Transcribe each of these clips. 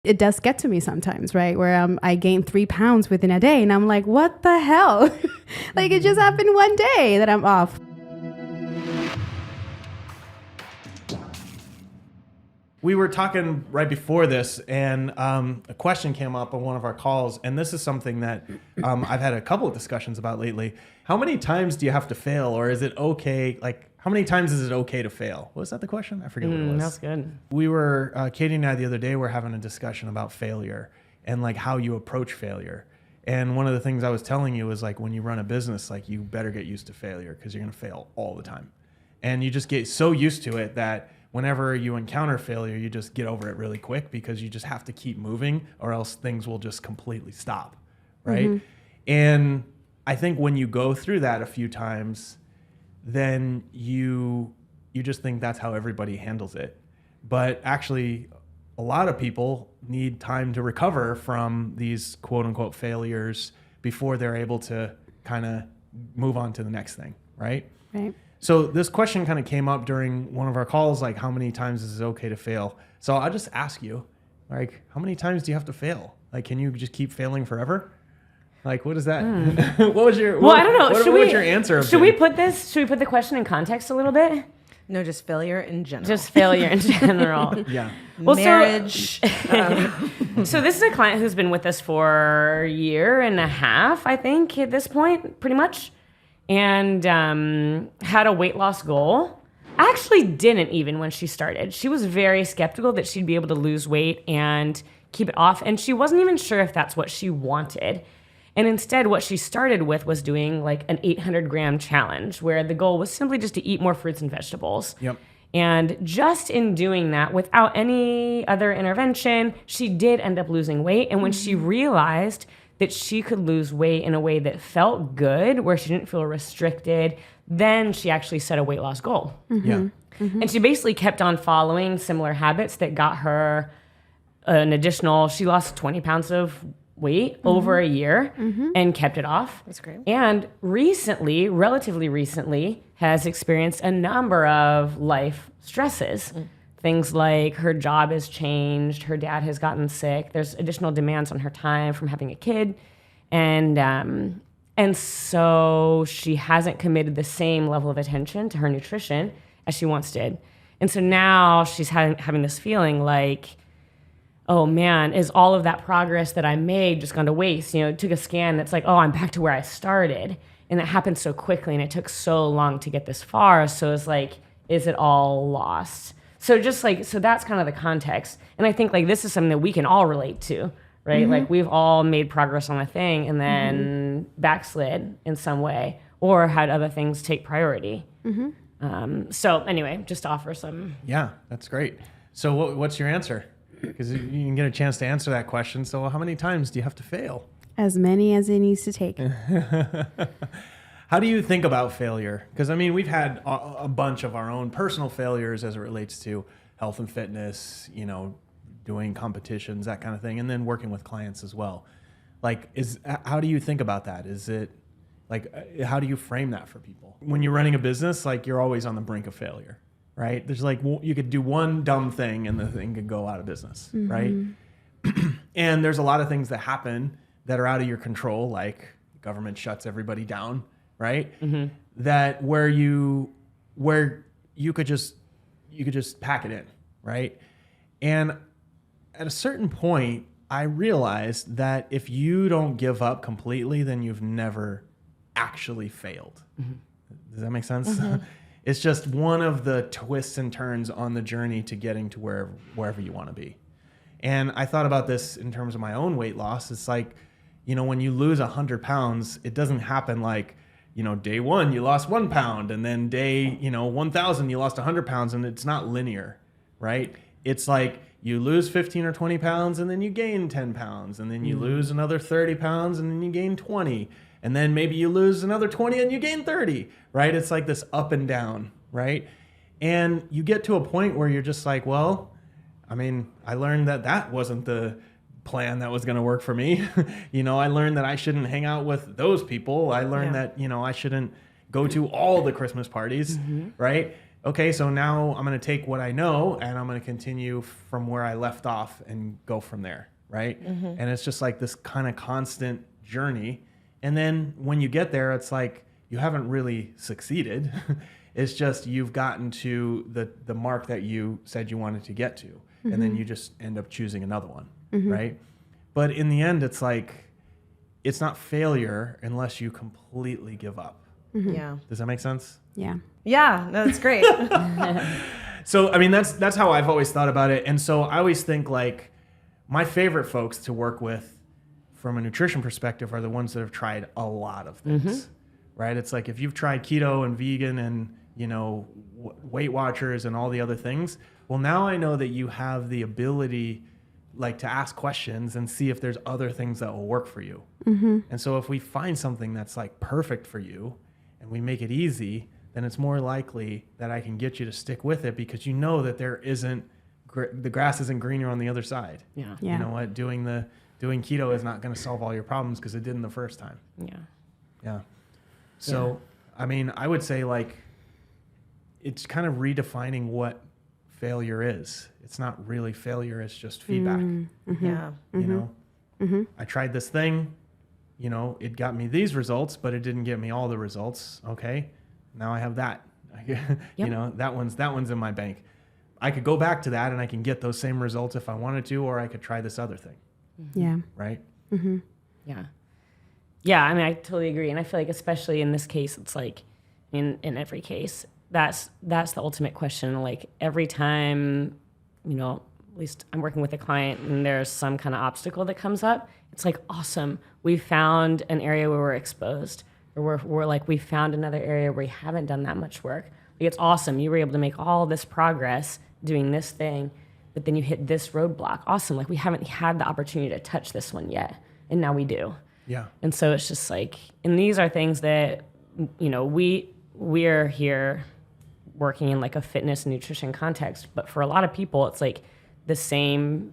It does get to me sometimes, right? Where I gain 3 pounds within a day and I'm like, what the hell? Like it just happened one day that I'm off. We were talking right before this, and a question came up on one of our calls, and this is something that I've had a couple of discussions about lately. How many times do you have to fail, or is it okay? Like, how many times is it okay to fail? Was that the question? I forget what it was. That's good. We were, Katie and I the other day were having a discussion about failure and like how you approach failure. And one of the things I was telling you was like when you run a business, like you better get used to failure because you're going to fail all the time. And you just get so used to it that whenever you encounter failure, you just get over it really quick because you just have to keep moving or else things will just completely stop, right? Mm-hmm. And I think when you go through that a few times, then you just think that's how everybody handles it. But actually, a lot of people need time to recover from these quote unquote failures before they're able to kind of move on to the next thing, right? Right. So this question kind of came up during one of our calls, like how many times is it okay to fail? So I'll just ask you, like, how many times do you have to fail? Like, can you just keep failing forever? Like, what is that? What was your? Well, I don't know. What was your answer? Should we put the question in context a little bit? No, just failure in general. Just failure in general. Yeah. Well, marriage. So this is a client who's been with us for a year and a half, I think, at this point, pretty much, and had a weight loss goal. Actually didn't even when she started. She was very skeptical that she'd be able to lose weight and keep it off, and she wasn't even sure if that's what she wanted. And instead, what she started with was doing like an 800-gram challenge where the goal was simply just to eat more fruits and vegetables. Yep. And just in doing that, without any other intervention, she did end up losing weight. And when she realized that she could lose weight in a way that felt good, where she didn't feel restricted, then she actually set a weight loss goal. Mm-hmm. Yeah. Mm-hmm. And she basically kept on following similar habits that got her an additional, she lost 20 pounds of weight over a year and kept it off. That's great. And recently, relatively recently, has experienced a number of life stresses. Things like her job has changed, her dad has gotten sick, there's additional demands on her time from having a kid. And so she hasn't committed the same level of attention to her nutrition as she once did. And so now she's having this feeling like, oh man, is all of that progress that I made just gone to waste? You know, took a scan that's like, oh, I'm back to where I started. And it happened so quickly and it took so long to get this far. So it's like, is it all lost? So just like, so that's kind of the context. And I think like this is something that we can all relate to, right? Like we've all made progress on a thing and then backslid in some way or had other things take priority. So anyway, just to offer some. Yeah, that's great. So what's your answer? Because you can get a chance to answer that question. So how many times do you have to fail? As many as it needs to take. How do you think about failure? Because, I mean, we've had a bunch of our own personal failures as it relates to health and fitness, you know, doing competitions, that kind of thing, and then working with clients as well. Like, how do you think about that? Is it, like, how do you frame that for people? When you're running a business, like, you're always on the brink of failure. Right? There's like, you could do one dumb thing and the thing could go out of business, right? And there's a lot of things that happen that are out of your control, like the government shuts everybody down, right? That where you could just pack it in, right? And at a certain point, I realized that if you don't give up completely, then you've never actually failed. Does that make sense? It's just one of the twists and turns on the journey to getting to wherever you want to be. And I thought about this in terms of my own weight loss. It's like, you know, when you lose 100 pounds, it doesn't happen like, you know, day 1, you lost 1 pound, and then day, 1,000, you lost 100 pounds, and it's not linear, right? It's like you lose 15 or 20 pounds, and then you gain 10 pounds, and then you lose another 30 pounds, and then you gain 20. And then maybe you lose another 20 and you gain 30, right? It's like this up and down, right? And you get to a point where you're just like, well, I mean, I learned that wasn't the plan that was going to work for me. I learned that I shouldn't hang out with those people. I learned that, I shouldn't go to all the Christmas parties, right? okay, so now I'm going to take what I know and I'm going to continue from where I left off and go from there, right? And it's just like this kind of constant journey. And then when you get there, it's like you haven't really succeeded. It's just you've gotten to the mark that you said you wanted to get to. And then you just end up choosing another one, right? But in the end, it's like, it's not failure unless you completely give up. Yeah. Does that make sense? Yeah. Yeah. No, that's great. So, I mean, that's how I've always thought about it. And so I always think like my favorite folks to work with from a nutrition perspective are the ones that have tried a lot of things, right? It's like if you've tried keto and vegan and, you know, Weight Watchers and all the other things, well, now I know that you have the ability like to ask questions and see if there's other things that will work for you. And so if we find something that's like perfect for you and we make it easy, then it's more likely that I can get you to stick with it because you know that there isn't, the grass isn't greener on the other side. Yeah. Yeah. You know what? Doing keto is not going to solve all your problems because it didn't the first time. Yeah. Yeah. So, I mean, I would say like, it's kind of redefining what failure is. It's not really failure. It's just feedback. Yeah. You know, I tried this thing, you know, it got me these results, but it didn't get me all the results. Okay. Now I have that, you know, that one's in my bank. I could go back to that and I can get those same results if I wanted to, or I could try this other thing. Yeah. Right. Yeah. Yeah. I mean, I totally agree. And I feel like, especially in this case, it's like in every case, that's the ultimate question. Like every time, you know, at least I'm working with a client and there's some kind of obstacle that comes up, it's like, awesome. We found an area where we're exposed, or we're like, we found another area where we haven't done that much work. Like, it's awesome. You were able to make all this progress doing this thing, but then you hit this roadblock. Awesome. Like we haven't had the opportunity to touch this one yet. And now we do. Yeah. And so it's just like, and these are things that, you know, we're here working in like a fitness and nutrition context, but for a lot of people, it's like the same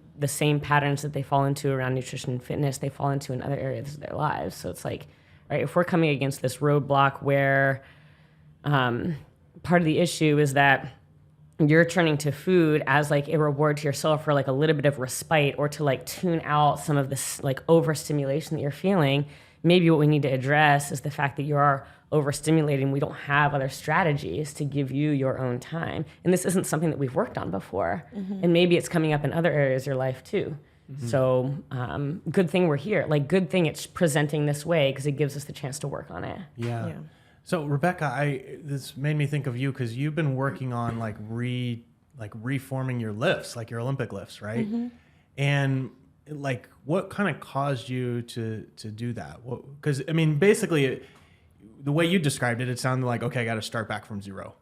patterns that they fall into around nutrition and fitness, they fall into in other areas of their lives. So it's like, right, if we're coming against this roadblock where part of the issue is that you're turning to food as like a reward to yourself for like a little bit of respite or to like tune out some of this like overstimulation that you're feeling, maybe what we need to address is the fact that you are overstimulating. We don't have other strategies to give you your own time. And this isn't something that we've worked on before. And maybe it's coming up in other areas of your life too. So good thing we're here. Like good thing it's presenting this way because it gives us the chance to work on it. Yeah. So Rebecca, this made me think of you because you've been working on like reforming your lifts, like your Olympic lifts, right? And like, what kind of caused you to do that? Because I mean, basically, the way you described it, it sounded like, okay, I got to start back from zero,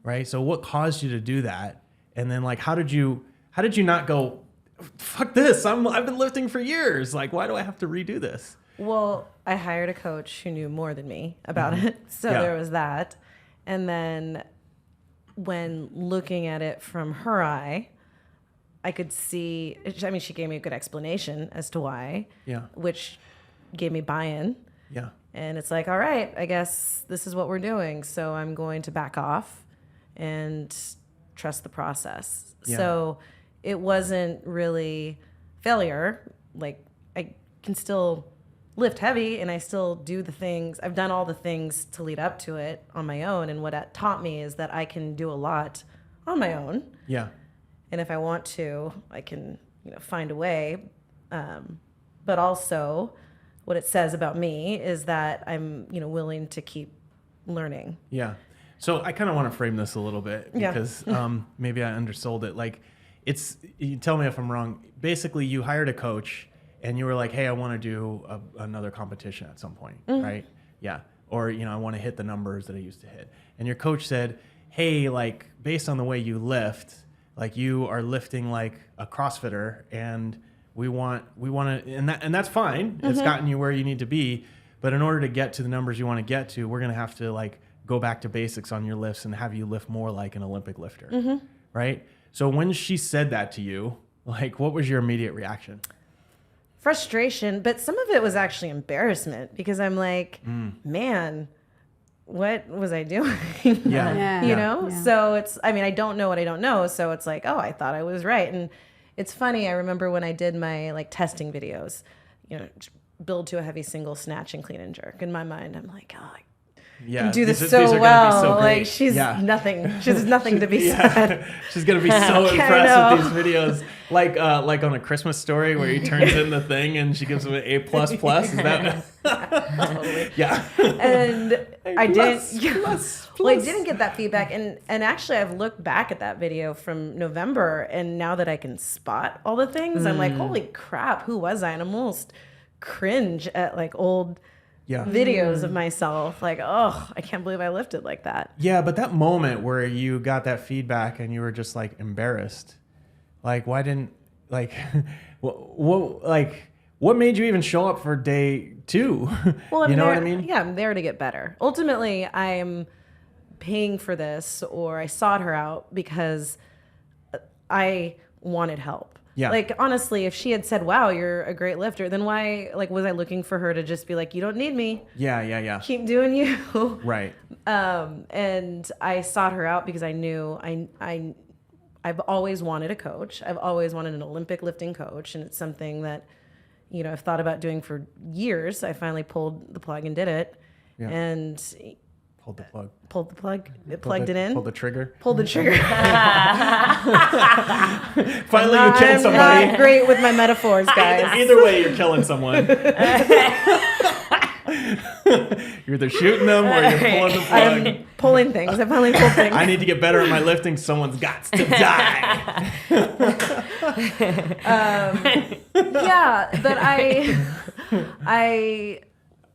right? So what caused you to do that? And then like, how did you not go, fuck this? I've been lifting for years. Like, why do I have to redo this? Well, I hired a coach who knew more than me about it. So there was that. And then when looking at it from her eye, I could see, I mean, she gave me a good explanation as to why, which gave me buy-in. Yeah. And it's like, all right, I guess this is what we're doing. So I'm going to back off and trust the process. Yeah. So it wasn't really failure. Like I can still lift heavy and I still do the things. I've done all the things to lead up to it on my own. And what it taught me is that I can do a lot on my own. Yeah. And if I want to, I can, find a way. But also what it says about me is that I'm, willing to keep learning. Yeah. So I kind of want to frame this a little bit because maybe I undersold it. Like you tell me if I'm wrong. Basically you hired a coach and you were like, hey, I want to do another competition at some point, right? Yeah. Or, I want to hit the numbers that I used to hit. And your coach said, hey, like based on the way you lift, like you are lifting like a CrossFitter and we want to, and that's fine. It's gotten you where you need to be. But in order to get to the numbers you want to get to, we're going to have to like go back to basics on your lifts and have you lift more like an Olympic lifter. Right? So when she said that to you, like what was your immediate reaction? Frustration, but some of it was actually embarrassment because I'm like, man, what was I doing? Yeah. You know? So it's, I mean, I don't know what I don't know. So it's like, oh, I thought I was right. And it's funny. I remember when I did my like testing videos, you know, build to a heavy single snatch and clean and jerk. In my mind, I'm like, oh, I can do this these so are gonna be well. so great. Like she's nothing. She's nothing to be Yeah. said. She's gonna be so impressed with these videos, like on A Christmas Story where he turns in the thing and she gives him an A++. Is that? Yeah. And I didn't. Plus. Well, I didn't get that feedback, and actually, I've looked back at that video from November, and now that I can spot all the things, I'm like, holy crap, who was I? And I'm almost cringe at like old videos of myself. Like, oh, I can't believe I lifted like that. Yeah, but that moment where you got that feedback and you were just like embarrassed, like why didn't like what made you even show up for day 2? Well, you know what I mean? Yeah, I'm there to get better. Ultimately, I'm paying for this, or I sought her out because I wanted help. Yeah. Like, honestly, if she had said, wow, you're a great lifter, then why, like, was I looking for her to just be like, you don't need me. Yeah. Keep doing you. Right. And I sought her out because I knew I've always wanted a coach. I've always wanted an Olympic lifting coach. And it's something that, you know, I've thought about doing for years. I finally pulled the plug and did it. Yeah. And Pulled the plug. pulled the plug. It plugged it in. Pulled the trigger. Pulled the trigger. Finally, you killed somebody. I'm not great with my metaphors, guys. Either way, you're killing someone. You're either shooting them or you're pulling the plug. I'm pulling things. I finally pulled things. I need to get better at my lifting. Someone's got to die. Yeah, but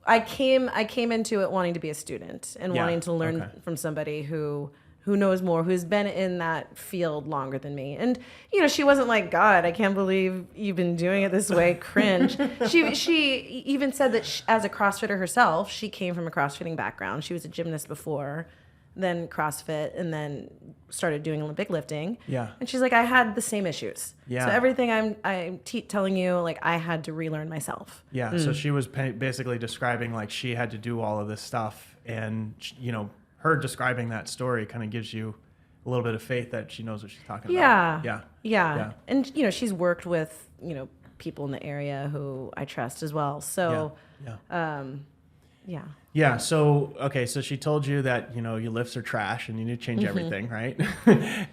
I came into it wanting to be a student and wanting to learn from somebody who knows more, who's been in that field longer than me. And, you know, she wasn't like, God, I can't believe you've been doing it this way, cringe. She even said that as a CrossFitter herself, she came from a CrossFitting background. She was a gymnast before, then CrossFit, and then started doing Olympic lifting. Yeah. And she's like, I had the same issues. Yeah. So everything I'm telling you, like, I had to relearn myself. Yeah. So she was basically describing like she had to do all of this stuff, and you know, her describing that story kind of gives you a little bit of faith that she knows what she's talking about. Yeah. And you know, she's worked with, you know, people in the area who I trust as well. So Yeah. So, okay. So she told you that, you know, your lifts are trash and you need to change everything, right?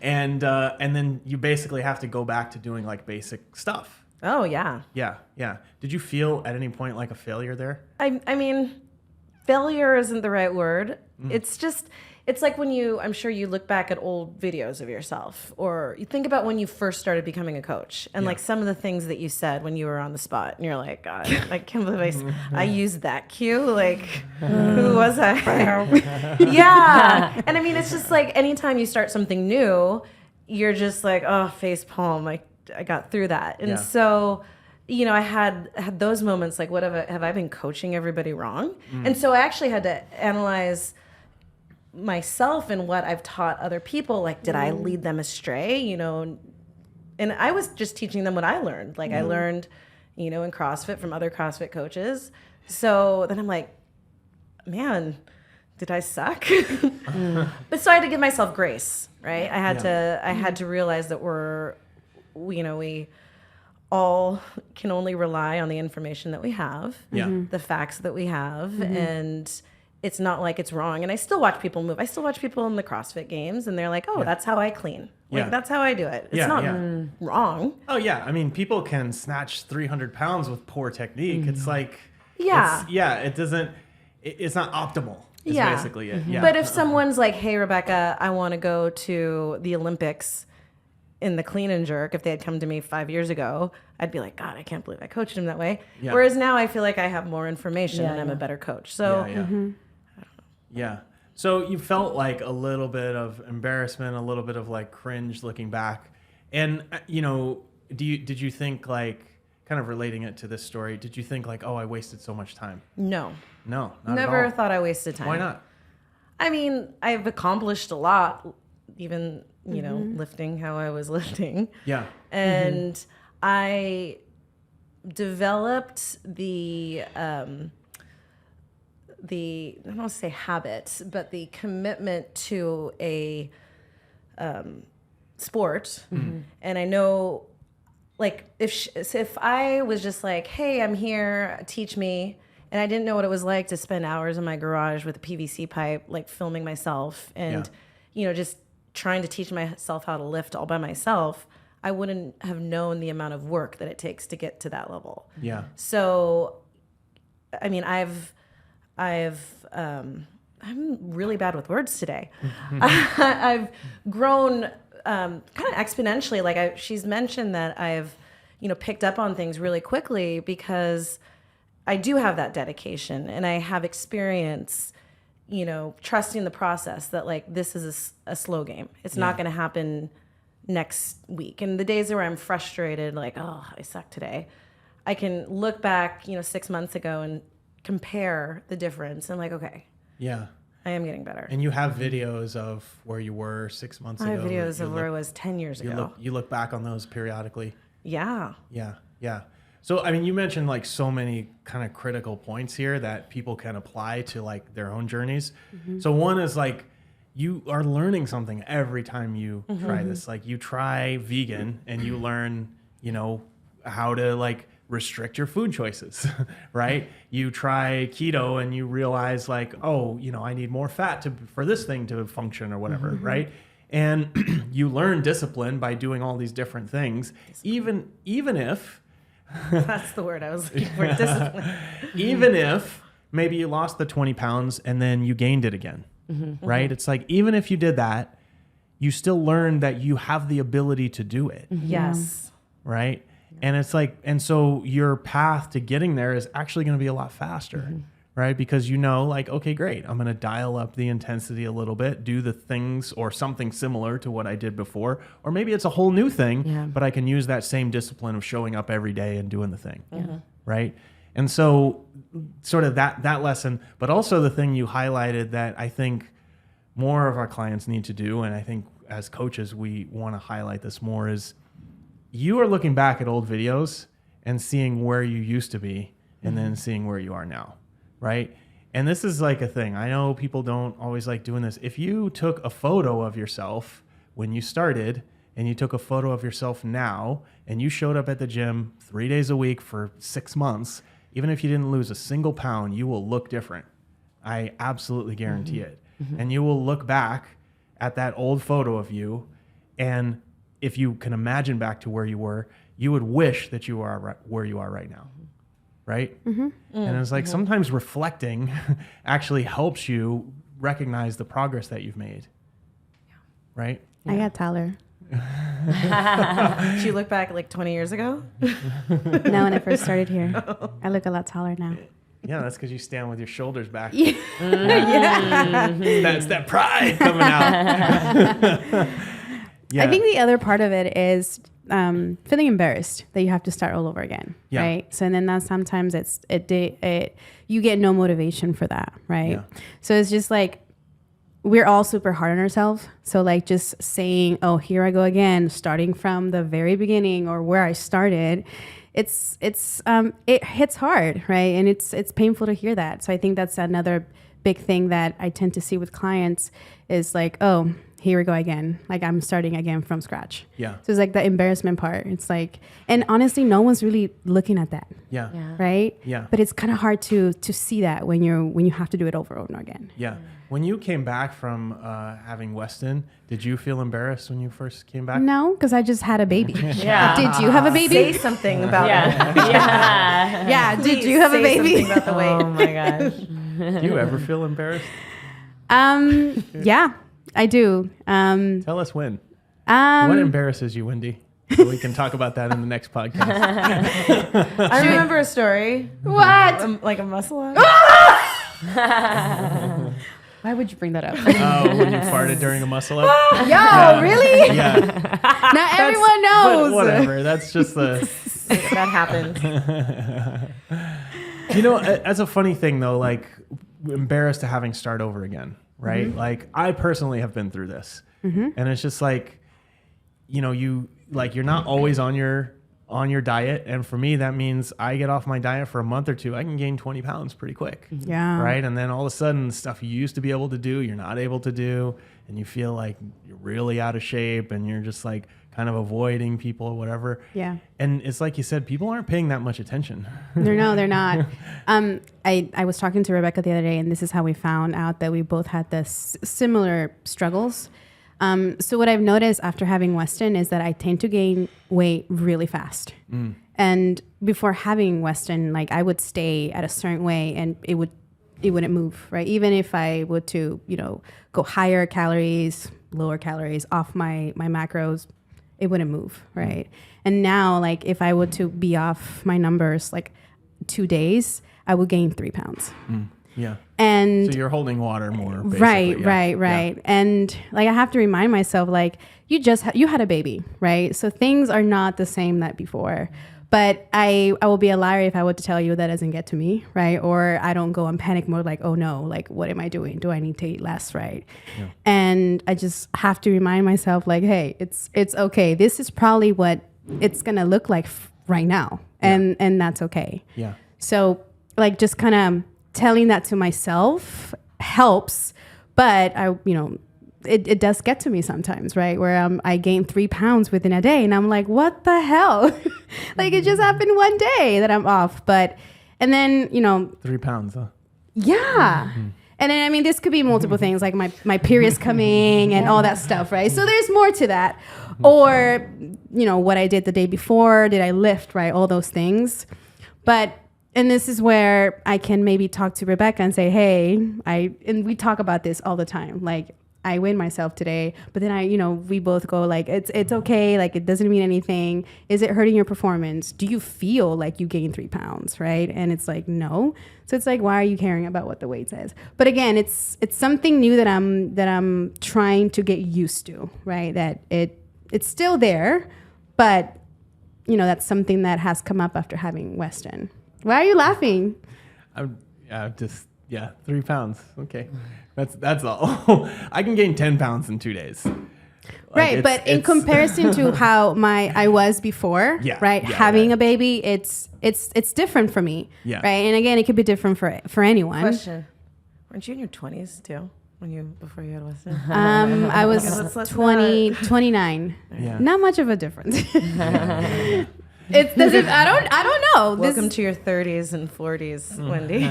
and then you basically have to go back to doing like basic stuff. Oh yeah. Yeah. Did you feel at any point like a failure there? I mean, failure isn't the right word. It's like when I'm sure you look back at old videos of yourself, or you think about when you first started becoming a coach and like some of the things that you said when you were on the spot and you're like, God, I can't believe I used that cue. Like, who was I? Yeah. And I mean, it's just like anytime you start something new, you're just like, oh, face palm. I got through that. And so, you know, I had those moments like, what have I been coaching everybody wrong? And so I actually had to analyze myself and what I've taught other people. Like, did I lead them astray? You know, and I was just teaching them what I learned. Like I learned, you know, in CrossFit from other CrossFit coaches. So then I'm like, man, did I suck? But so I had to give myself grace, right? I had to realize that we all can only rely on the information that we have, the facts that we have, and it's not like it's wrong. And I still watch people move. I still watch people in the CrossFit games, and they're like, oh, that's how I clean. Like, that's how I do it. It's not wrong. Oh, yeah. I mean, people can snatch 300 pounds with poor technique. It's like, it's not optimal. Is basically it. Yeah. But if someone's like, hey, Rebecca, I want to go to the Olympics in the clean and jerk, if they had come to me 5 years ago, I'd be like, God, I can't believe I coached him that way. Yeah. Whereas now I feel like I have more information and I'm a better coach. So Yeah. So you felt like a little bit of embarrassment, a little bit of like cringe looking back. And, you know, did you think like, kind of relating it to this story, did you think like, oh, I wasted so much time? No, not never at all. thought I wasted time. Why not? I mean, I've accomplished a lot, even, you know, lifting how I was lifting. Yeah. And I developed the I don't want to say habit, but the commitment to a sport. And I know, like, if I was just like, hey, I'm here, teach me, and I didn't know what it was like to spend hours in my garage with a PVC pipe, like filming myself and, just trying to teach myself how to lift all by myself, I wouldn't have known the amount of work that it takes to get to that level. Yeah. So, I mean, I'm really bad with words today. I've grown kind of exponentially. Like she's mentioned that I've, picked up on things really quickly because I do have that dedication and I have experience, trusting the process that like this is a slow game. It's not going to happen next week. And the days where I'm frustrated, like, oh, I suck today, I can look back, 6 months ago and compare the difference. And like, okay, yeah, I am getting better. And you have videos of where you were 6 months ago. I have videos of where I was 10 years ago. You look back on those periodically. Yeah. Yeah. So, I mean, you mentioned like so many kind of critical points here that people can apply to like their own journeys. So one is like, you are learning something every time you try this. Like you try vegan and you learn, how to like restrict your food choices, right? You try keto and you realize like, oh, I need more fat for this thing to function or whatever, right? And you learn discipline by doing all these different things, even if that's the word I was looking for, discipline. Even if maybe you lost the 20 pounds and then you gained it again, right? It's like, even if you did that, you still learn that you have the ability to do it. Yes. Right? And it's like, and so your path to getting there is actually going to be a lot faster, right? Because like, okay, great. I'm going to dial up the intensity a little bit, do the things or something similar to what I did before. Or maybe it's a whole new thing, but I can use that same discipline of showing up every day and doing the thing, right? And so sort of that lesson, but also the thing you highlighted that I think more of our clients need to do, and I think as coaches, we want to highlight this more, is you are looking back at old videos and seeing where you used to be and then seeing where you are now, right? And this is like a thing. I know people don't always like doing this. If you took a photo of yourself when you started and you took a photo of yourself now and you showed up at the gym 3 days a week for 6 months, even if you didn't lose a single pound, you will look different. I absolutely guarantee it. And you will look back at that old photo of you, and if you can imagine back to where you were, you would wish that you are where you are right now, right? And it's like sometimes reflecting actually helps you recognize the progress that you've made, right? I got taller. Did you look back like 20 years ago? No, when I first started here. I look a lot taller now. Yeah, that's because you stand with your shoulders back. Yeah. That's that pride coming out. Yeah. I think the other part of it is feeling embarrassed that you have to start all over again, right? So and then that sometimes you get no motivation for that, right? Yeah. So it's just like we're all super hard on ourselves. So like just saying, "Oh, here I go again," starting from the very beginning or where I started, it hits hard, right? And it's painful to hear that. So I think that's another big thing that I tend to see with clients is like, "Oh, here we go again. Like I'm starting again from scratch." Yeah. So it's like the embarrassment part. It's like, and honestly, no one's really looking at that. Yeah. Right. Yeah. But it's kind of hard to see that when you have to do it over and over again. Yeah. When you came back from having Weston, did you feel embarrassed when you first came back? No, because I just had a baby. Yeah. Did you have a baby? Say something about it. Yeah. Yeah. Did Please you have a say baby? something about the weight. Oh my gosh. Do you ever feel embarrassed? Yeah, I do. Tell us when. What embarrasses you, Wendy? So we can talk about that in the next podcast. I remember a story. What? Like a muscle up. Why would you bring that up? Oh, when you farted during a muscle up? Yo, really? Yeah. Not everyone knows. But whatever. That's just the... That happened. As a funny thing, though, like, embarrassed to having start over again, right? Mm-hmm. Like, I personally have been through this. Mm-hmm. And it's just like, you're not always on your on your diet. And for me, that means I get off my diet for a month or two, I can gain 20 pounds pretty quick. Yeah. Right. And then all of a sudden, stuff you used to be able to do, you're not able to do. And you feel like you're really out of shape and you're just like kind of avoiding people or whatever. Yeah. And it's like you said, people aren't paying that much attention. They're not. I was talking to Rebecca the other day, and this is how we found out that we both had this similar struggles. So what I've noticed after having Weston is that I tend to gain weight really fast. And before having Weston, like I would stay at a certain way and it wouldn't move, right? Even if I were to, go higher calories, lower calories off my macros, it wouldn't move, right? And now, like if I were to be off my numbers like 2 days, I would gain 3 pounds. Yeah. And so you're holding water more. Basically. Right. Yeah. And like I have to remind myself, like you had a baby, right? So things are not the same that before. But I will be a liar if I were to tell you that doesn't get to me, right? Or I don't go in panic mode, like, oh no, like what am I doing? Do I need to eat less, right? Yeah. And I just have to remind myself, like, hey, it's okay. This is probably what it's gonna look like right now, and that's okay. Yeah. So like just kind of telling that to myself helps, but it does get to me sometimes, right? Where I gain 3 pounds within a day and I'm like, what the hell? Like it just happened one day that I'm off. And then, 3 pounds, huh? Yeah. And then, I mean, this could be multiple things like my period's coming and all that stuff, right? So there's more to that. Or, what I did the day before, did I lift, right? All those things. And this is where I can maybe talk to Rebecca and say, hey, and we talk about this all the time. Like, I weighed myself today, but then we both go like, it's okay. Like, it doesn't mean anything. Is it hurting your performance? Do you feel like you gained 3 pounds? Right. And it's like, no. So it's like, why are you caring about what the weight says? But again, it's something new that I'm trying to get used to, right? That it's still there, but that's something that has come up after having Weston. Why are you laughing? I'm just 3 pounds. Okay. That's all. I can gain 10 pounds in 2 days. Right, but in comparison to how I was before, having a baby, it's different for me. Yeah. Right. And again, it could be different for anyone. Question. Weren't you in your 20s too? Before you had Weston? I was 29. Yeah. Not much of a difference. I don't know. Welcome to your 30s and 40s, Wendy.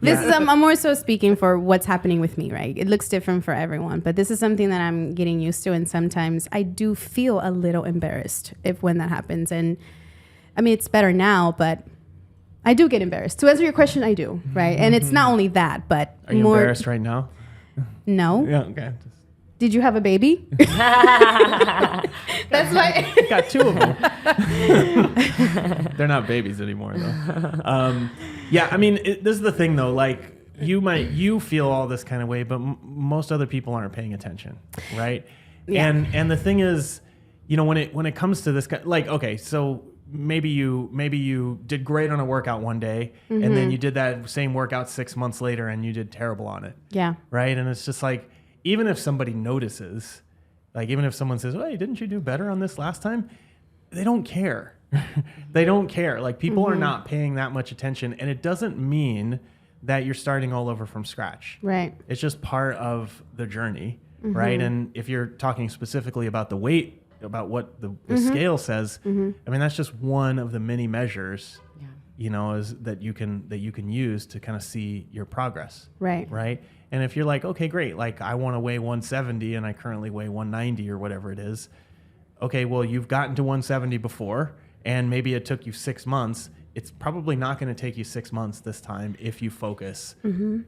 This is I'm more so speaking for what's happening with me, right? It looks different for everyone, but this is something that I'm getting used to, and sometimes I do feel a little embarrassed when that happens. And I mean, it's better now, but I do get embarrassed. To answer your question, I do, right? And it's not only that, but are you embarrassed right now? No. Yeah. Okay. Did you have a baby? That's why. Got 2 of them. They're not babies anymore, though. I mean, this is the thing, though. Like, you feel all this kind of way, but most other people aren't paying attention, right? Yeah. And the thing is, when it comes to this, like, okay, so maybe you did great on a workout one day, and then you did that same workout 6 months later, and you did terrible on it. Yeah. Right. And it's just like, even if somebody notices, like even if someone says, hey, didn't you do better on this last time? They don't care. They don't care. Like people are not paying that much attention. And it doesn't mean that you're starting all over from scratch. Right. It's just part of the journey. Right. And if you're talking specifically about the weight, about what the scale says, I mean, that's just one of the many measures, is that you can use to kind of see your progress. Right. Right. And if you're like, okay, great, like I want to weigh 170 and I currently weigh 190 or whatever it is. Okay, well, you've gotten to 170 before and maybe it took you 6 months. It's probably not going to take you 6 months this time if you focus, on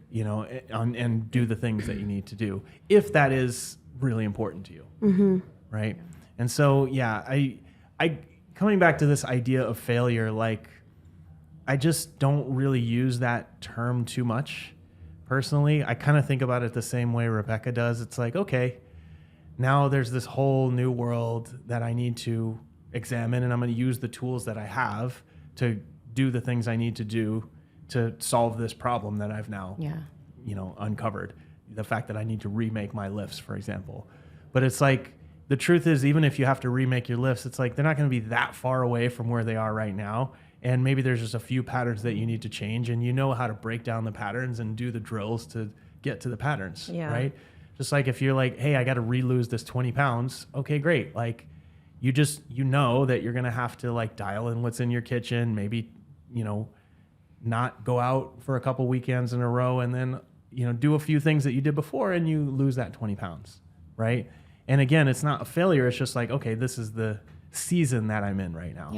and do the things that you need to do, if that is really important to you. Right. And so, I coming back to this idea of failure, like I just don't really use that term too much. Personally, I kind of think about it the same way Rebecca does. It's like, okay, now there's this whole new world that I need to examine, and I'm going to use the tools that I have to do the things I need to do to solve this problem that I've now, uncovered. The fact that I need to remake my lifts, for example. But it's like, the truth is, even if you have to remake your lifts, it's like they're not going to be that far away from where they are right now. And maybe there's just a few patterns that you need to change, and you know how to break down the patterns and do the drills to get to the patterns, right? Just like if you're like, hey, I got to re-lose this 20 pounds. Okay, great. Like you know that you're going to have to like dial in what's in your kitchen, maybe, not go out for a couple weekends in a row, and then, do a few things that you did before and you lose that 20 pounds, right? And again, it's not a failure. It's just like, okay, this is the season that I'm in right now.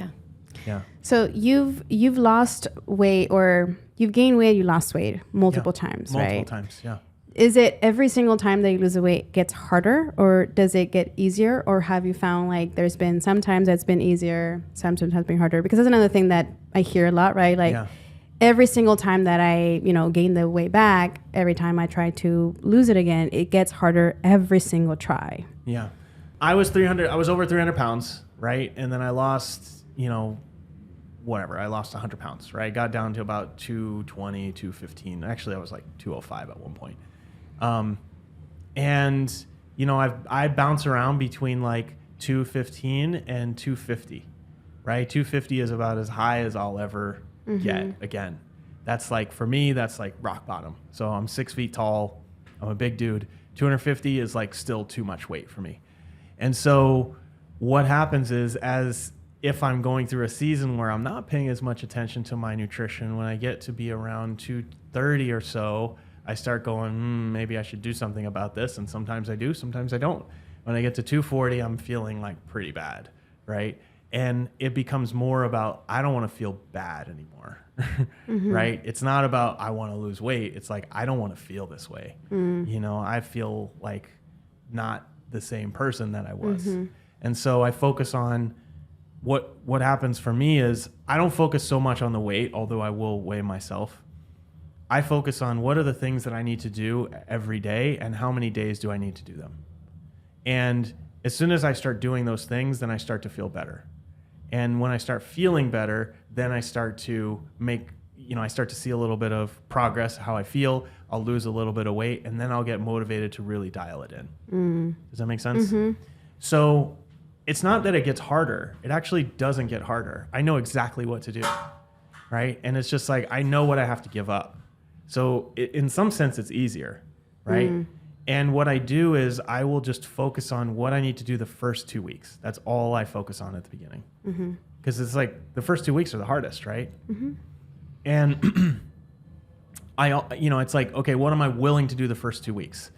Yeah. So you've lost weight, or you've gained weight, you lost weight multiple times, right? Multiple times, yeah. Is it every single time that you lose the weight gets harder, or does it get easier? Or have you found like there's been sometimes that's been easier, sometimes has been harder? Because that's another thing that I hear a lot, right? Like every single time that I, gain the weight back, every time I try to lose it again, it gets harder every single try. Yeah. I was over 300 pounds, right? And then I lost, I lost 100 pounds, right? Got down to about 220, 215. Actually, I was like 205 at one point. I bounce around between like 215 and 250, right? 250 is about as high as I'll ever get again. That's like, for me, that's like rock bottom. So I'm 6 feet tall. I'm a big dude. 250 is like still too much weight for me. And so what happens is, as if I'm going through a season where I'm not paying as much attention to my nutrition, when I get to be around 230 or so, I start going, maybe I should do something about this. And sometimes I do, sometimes I don't. When I get to 240, I'm feeling like pretty bad, right? And it becomes more about, I don't want to feel bad anymore, right? It's not about, I want to lose weight. It's like, I don't want to feel this way. I feel like not the same person that I was. And so I focus on what happens for me is, I don't focus so much on the weight, although I will weigh myself. I focus on what are the things that I need to do every day and how many days do I need to do them. And as soon as I start doing those things, then I start to feel better. And when I start feeling better, then I start to I start to see a little bit of progress, how I feel. I'll lose a little bit of weight, and then I'll get motivated to really dial it in. Does that make sense? So it's not that it gets harder. It actually doesn't get harder. I know exactly what to do, right? And it's just like, I know what I have to give up. So in some sense, it's easier, right? And what I do is I will just focus on what I need to do the first 2 weeks. That's all I focus on at the beginning. Because it's like the first 2 weeks are the hardest, right? And it's like, okay, what am I willing to do the first 2 weeks?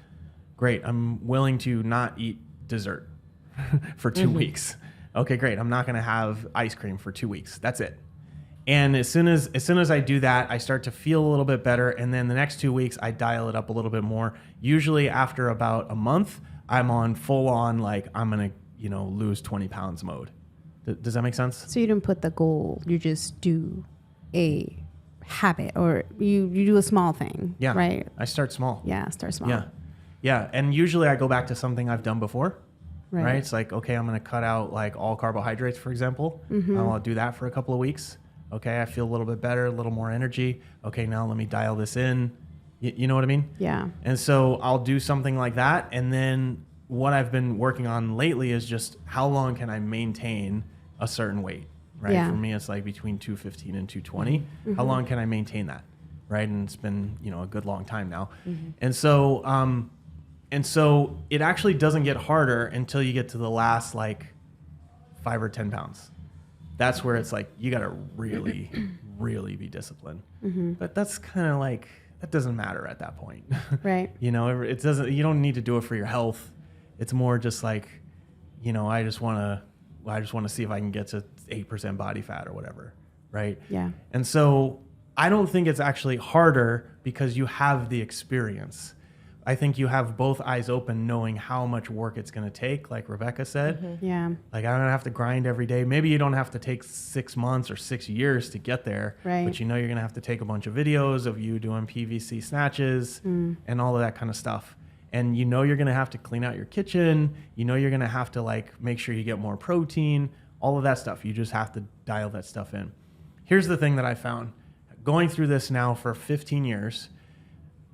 Great, I'm willing to not eat dessert for 2 weeks. Okay, great, I'm not gonna have ice cream for 2 weeks. That's it. And as soon as I do that, I start to feel a little bit better. And then the next 2 weeks, I dial it up a little bit more. Usually after about a month, I'm on full on, like, I'm going to, lose 20 pounds mode. Does that make sense? So you don't put the goal, you just do a habit, or you do a small thing, right? I start small. Yeah, start small. Yeah. And usually I go back to something I've done before. Right? It's like, okay, I'm going to cut out like all carbohydrates, for example. I'll do that for a couple of weeks. Okay, I feel a little bit better, a little more energy. Okay, now let me dial this in. You know what I mean? Yeah. And so I'll do something like that. And then what I've been working on lately is just how long can I maintain a certain weight, right? For me, it's like between 215 and 220. How long can I maintain that, right? And it's been, a good long time now. And so it actually doesn't get harder until you get to the last like 5 or 10 pounds. That's where it's like, you got to really, really be disciplined. But that's kind of like, that doesn't matter at that point. Right. It doesn't, you don't need to do it for your health. It's more just like, I just want to see if I can get to 8% body fat or whatever. Right. Yeah. And so I don't think it's actually harder because you have the experience. I think you have both eyes open knowing how much work it's going to take, like Rebecca said. Yeah. Like, I don't have to grind every day. Maybe you don't have to take 6 months or 6 years to get there. Right. But you're going to have to take a bunch of videos of you doing PVC snatches and all of that kind of stuff. And you're going to have to clean out your kitchen. You're going to have to like make sure you get more protein, all of that stuff. You just have to dial that stuff in. Here's the thing that I found. Going through this now for 15 years,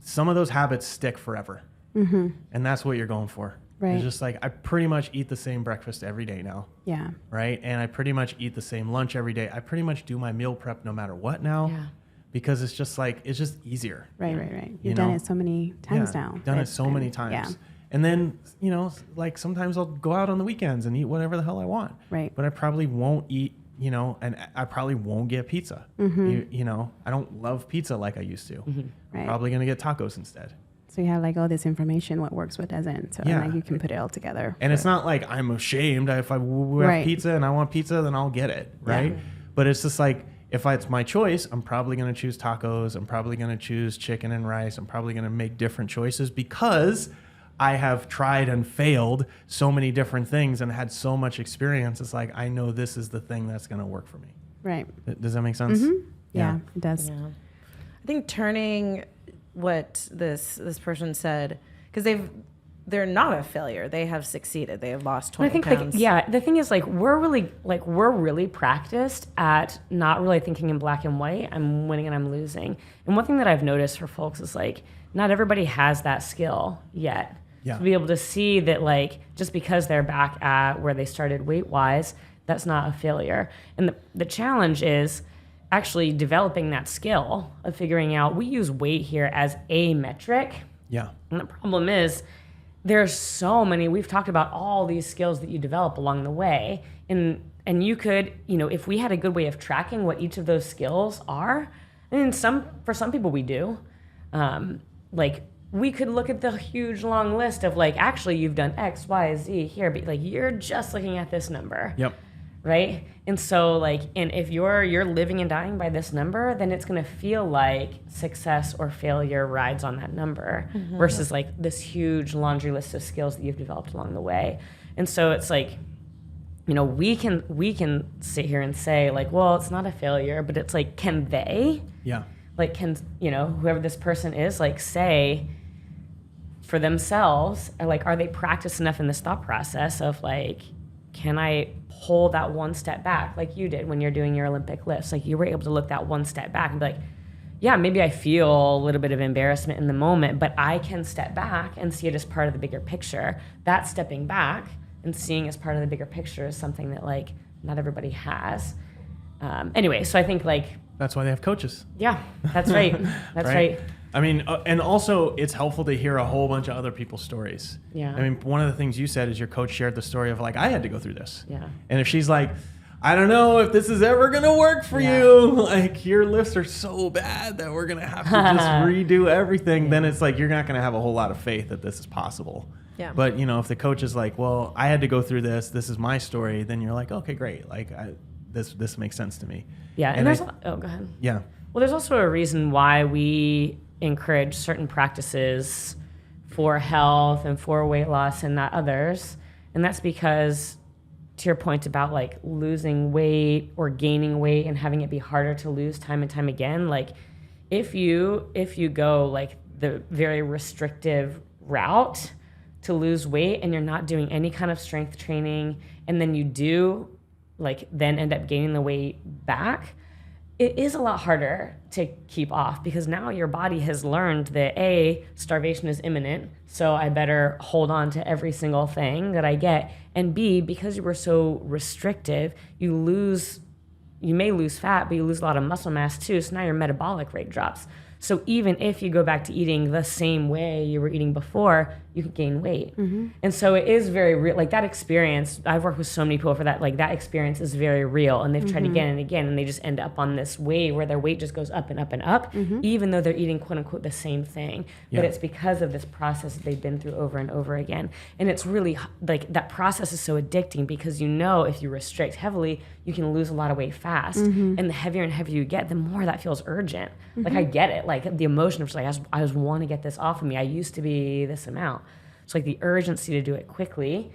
some of those habits stick forever. And that's what you're going for. Right. It's just like I pretty much eat the same breakfast every day now. Yeah. Right. And I pretty much eat the same lunch every day. I pretty much do my meal prep no matter what now. Yeah. Because it's just like, it's just easier. Right. You've done it so many times now. Done it so many times. Yeah. And then, like sometimes I'll go out on the weekends and eat whatever the hell I want. Right. But I probably won't eat, and I probably won't get pizza. I don't love pizza like I used to. I'm Right. probably going to get tacos instead. So you have like all this information, what works, what doesn't. So like you can put it all together. And it's not like I'm ashamed. If I have Right. pizza and I want pizza, then I'll get it. Right. Yeah. But it's just like, if it's my choice, I'm probably going to choose tacos. I'm probably going to choose chicken and rice. I'm probably going to make different choices because I have tried and failed so many different things and had so much experience. It's like, I know this is the thing that's going to work for me. Right. Does that make sense? Yeah, it does. Yeah. I think turning what this person said, because they're not a failure. They have succeeded. They have lost 20 pounds. The thing is we're really practiced at not really thinking in black and white. I'm winning and I'm losing. And one thing that I've noticed for folks is like not everybody has that skill yet. Yeah. To be able to see that like just because they're back at where they started weight wise, that's not a failure. And the challenge is actually developing that skill of figuring out, we use weight here as a metric. Yeah. And the problem is there's so many, we've talked about all these skills that you develop along the way. And you could, if we had a good way of tracking what each of those skills are, and for some people we do, like we could look at the huge long list of like, actually you've done X, Y, Z here, but like you're just looking at this number. Yep. Right? And so and if you're living and dying by this number, then it's going to feel like success or failure rides on that number versus like this huge laundry list of skills that you've developed along the way. And so it's like, we can sit here and say like, well, it's not a failure, but it's like, can they? Yeah. Like, can, whoever this person is, like say for themselves, like, are they practiced enough in this thought process of like, can I pull that one step back like you did when you're doing your Olympic lifts? Like you were able to look that one step back and be like, yeah, maybe I feel a little bit of embarrassment in the moment, but I can step back and see it as part of the bigger picture. That stepping back and seeing as part of the bigger picture is something that like not everybody has. Anyway, so I think like... That's why they have coaches. Yeah, that's right. That's right. I mean, and also it's helpful to hear a whole bunch of other people's stories. Yeah. I mean, one of the things you said is your coach shared the story of like, I had to go through this. Yeah. And if she's like, I don't know if this is ever going to work for you, like your lifts are so bad that we're going to have to just redo everything, then it's like, you're not going to have a whole lot of faith that this is possible. Yeah. But, if the coach is like, well, I had to go through this is my story, then you're like, okay, great. Like this makes sense to me. Yeah. And there's, go ahead. Yeah. Well, there's also a reason why we encourage certain practices for health and for weight loss and not others. And that's because, to your point about like losing weight or gaining weight and having it be harder to lose time and time again, like if you go like the very restrictive route to lose weight and you're not doing any kind of strength training, and then you do like then end up gaining the weight back, it is a lot harder to keep off because now your body has learned that A, starvation is imminent, so I better hold on to every single thing that I get. And B, because you were so restrictive, you may lose fat, but you lose a lot of muscle mass too, so now your metabolic rate drops. So even if you go back to eating the same way you were eating before, you could gain weight. And so it is very real. Like that experience, I've worked with so many people for that. Like that experience is very real. And they've tried again and again, and they just end up on this wave where their weight just goes up and up and up, even though they're eating quote unquote the same thing. But it's because of this process that they've been through over and over again. And it's really like that process is so addicting because if you restrict heavily, you can lose a lot of weight fast. And the heavier and heavier you get, the more that feels urgent. Like I get it. Like the emotion of just like, I just want to get this off of me. I used to be this amount. So like the urgency to do it quickly,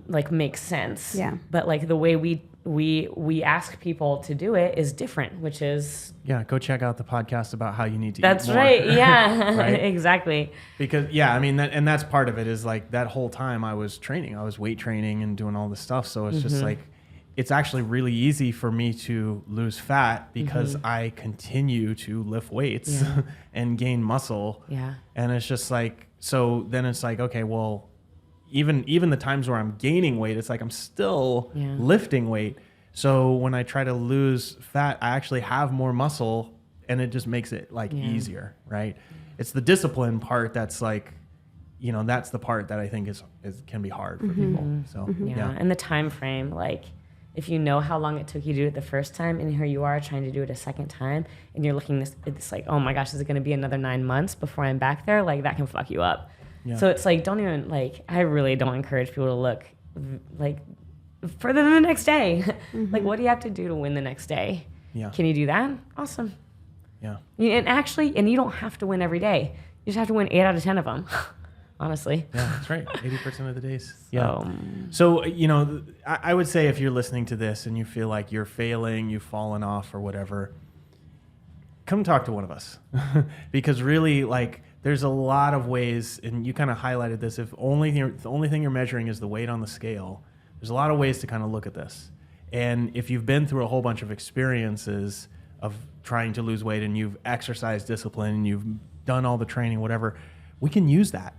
like makes sense. Yeah. But like the way we ask people to do it is different, which is... Yeah, go check out the podcast about how you need to eat That's more. right. Yeah, Right? Exactly. Because, I mean, and that's part of it is like that whole time I was training. I was weight training and doing all this stuff. So it's just like, it's actually really easy for me to lose fat because I continue to lift weights and gain muscle. Yeah. And it's just like, so then it's like, okay, well, even the times where I'm gaining weight, it's like I'm still lifting weight. So when I try to lose fat, I actually have more muscle, and it just makes it like easier, right? It's the discipline part that's like, that's the part that I think is can be hard for people. So and the time frame, like if you know how long it took you to do it the first time, and here you are trying to do it a second time, and you're looking it's like, oh my gosh, is it going to be another 9 months before I'm back there? Like that can fuck you up. Yeah. So it's like, don't even like, I really don't encourage people to look like further than the next day. Like, what do you have to do to win the next day? Yeah. Can you do that? Awesome. Yeah. And you don't have to win every day. You just have to win 8 out of 10 of them. Honestly. Yeah, that's right. 80% of the days. Yeah. So, I would say if you're listening to this and you feel like you're failing, you've fallen off or whatever, come talk to one of us. Because really, like, there's a lot of ways, and you kind of highlighted this, if the only thing you're measuring is the weight on the scale, there's a lot of ways to kind of look at this. And if you've been through a whole bunch of experiences of trying to lose weight and you've exercised discipline and you've done all the training, whatever, we can use that.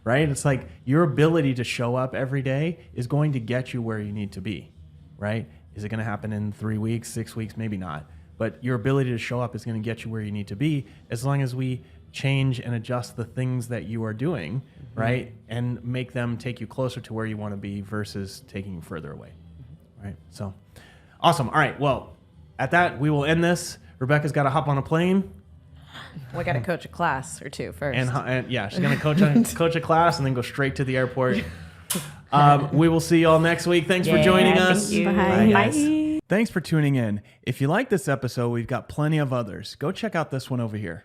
Right? It's like your ability to show up every day is going to get you where you need to be, right? Is it going to happen in 3 weeks, 6 weeks? Maybe not. But your ability to show up is going to get you where you need to be as long as we change and adjust the things that you are doing, right? And make them take you closer to where you want to be versus taking you further away, right? So awesome. All right. Well, at that, we will end this. Rebecca's got to hop on a plane. We got to coach a class or two first. And yeah, she's going to coach a class and then go straight to the airport. We will see you all next week. Thanks for joining us. Thank you. Bye. Bye. Thanks for tuning in. If you like this episode, we've got plenty of others. Go check out this one over here.